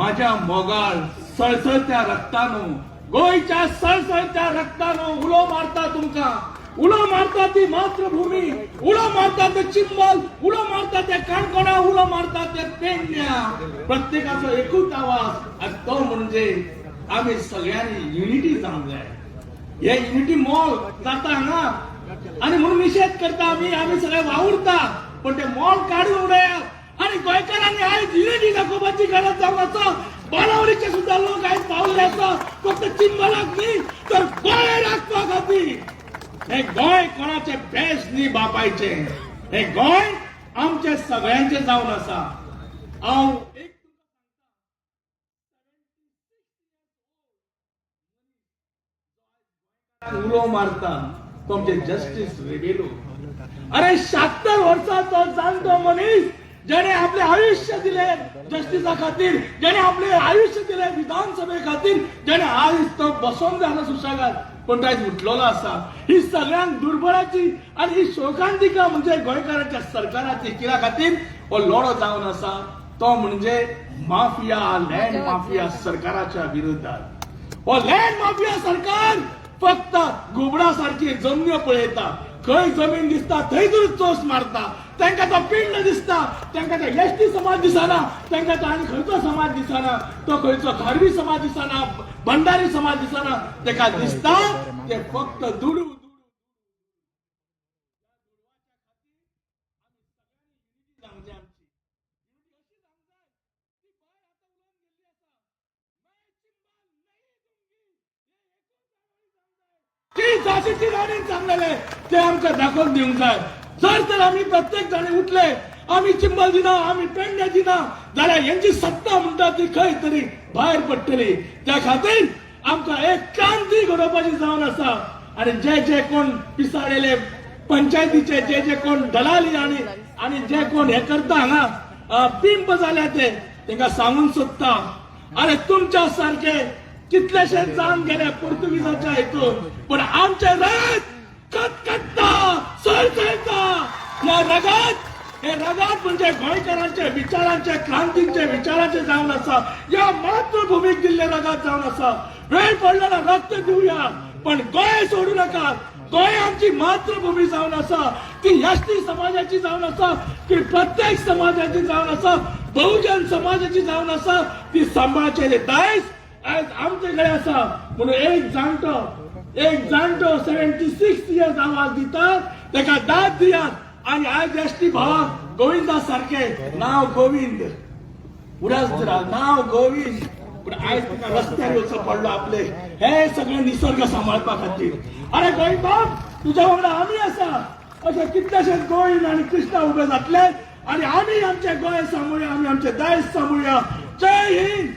माझ्या मोगाळ सळसळत्या रक्तानो गोयच्या सळसळत्या रक्तानो उलो मारता तुमका उलो मारता ती मातृभूमी उलो मारता ते चिंबल उलो मारता ते काणकोणा उलो मारता ते पेडण्या प्रत्येकाचा एकूच आवाज आणि तो म्हणजे आम्ही सगळ्यांनी युनिटी जाऊन जाय हे युनिटी मॉल जाता हांगा आणि म्हणून निषेध करता आम्ही सगळे वावुरता पण ते मॉल काढून उडयात आणि गोंयकारांनी आयज युनिटी दाखोवपाची गरज जावन आसा बाणावळीचे सुद्धा लोक आयज पावले आसा फक्त चिंबलाक न्ही तर गोंय राखपा खातीर हे गोंय कोणाचे बेस न्ही बापायचे हे गोंय आमचे सगळ्यांचे जावन आसा हांव उलो मारता तुमचे जस्टिस रेबेलो अरे 76 वर्षाचो जाणटो मनीस जेणे आपले आयुष्य दिले जस्टिसा खातीर जेणे आपले आयुष्य दिले विधानसभे खातीर जेणे आज तो बसोन जालो सुशेगाद पण तो उठलेलो आसा ही सगळ्यांक दुर्बळाची आणि ही शोकांतिका म्हणजे गोंयकारांच्या सरकाराची कित्या खातीर हो लढो जावन आसा तो म्हणजे माफिया लँड माफिया सरकाराच्या विरोधात हो लँड माफिया सरकार फक्त घुबडा सारखी जमन्यो पळयता खंय जमीन दिसता थंयच चोस मारता तांकां तो पिंड दिसता तांकां तो एसटी समाज दिसना तांकां तो आनी खंयचो समाज दिसना तो खंयचो खारवी समाज दिसना भंडारी समाज दिसना ताका दिसता ते फक्त दुडू झाशीची राणी सांगलेले ते आमकां दाखोवन दिवंक जाय जर तर आम्ही प्रत्येक जाणी उठले आम्ही चिंबल दिना आम्ही पेडण्या दिना जाल्यार यांची सत्ता म्हणटा ती खंय तरी भायर पडटली त्या खातीर आमकां एक क्रांती घडोवपाची जावन आसा आणि जे कोण पिसाळेले पंचायतीचे जे कोण दलाली आणि जे कोण हे करता हांगा पिंप जाल्या ते तांकां सांगून सोदता अरे तुमच्या सारखे कितलेशे जाण गेले पोर्तुगीजाच्या हेतून पण आमचे रगत कटकटता सळसळता या रगत हे रगत म्हणजे गोंयकारांचे विचारांचे क्रांतीचे विचारांचे जावन आसा या मातृभूमीक दिल्ले रगत जावन आसा वेळ पडल्यार रक्त दिवया पण गोंय सोडू नका गोंय आमची मातृभूमी जावन आसा ती एसटी समाजाची जावन आसा ती प्रत्येक समाजाची जावन आसा बहुजन समाजाची जावन आसा ती सांबाळचे दायज आज आमच्याकडे आसा म्हणून एक जाणटो 76 इयर्स आवाज दिता ताका दाद दियात आणि आज एसटी भावाक गोविंदा सारखे नाव गोविंद उडासरा नाव गोविंद पण आज तुका रस्त्यार वचप पडलो आपले हे सगळे निसर्ग सांबाळपा खातीर अरे गोविंद तुझ्या वांगडा आमी आसा अशे कितलेशेच गोविंद आणि कृष्णा उबे जातले आणि आमी आमचे गोंय सांभाळुया आमी आमचे दायज सांभाळुया जय हिंद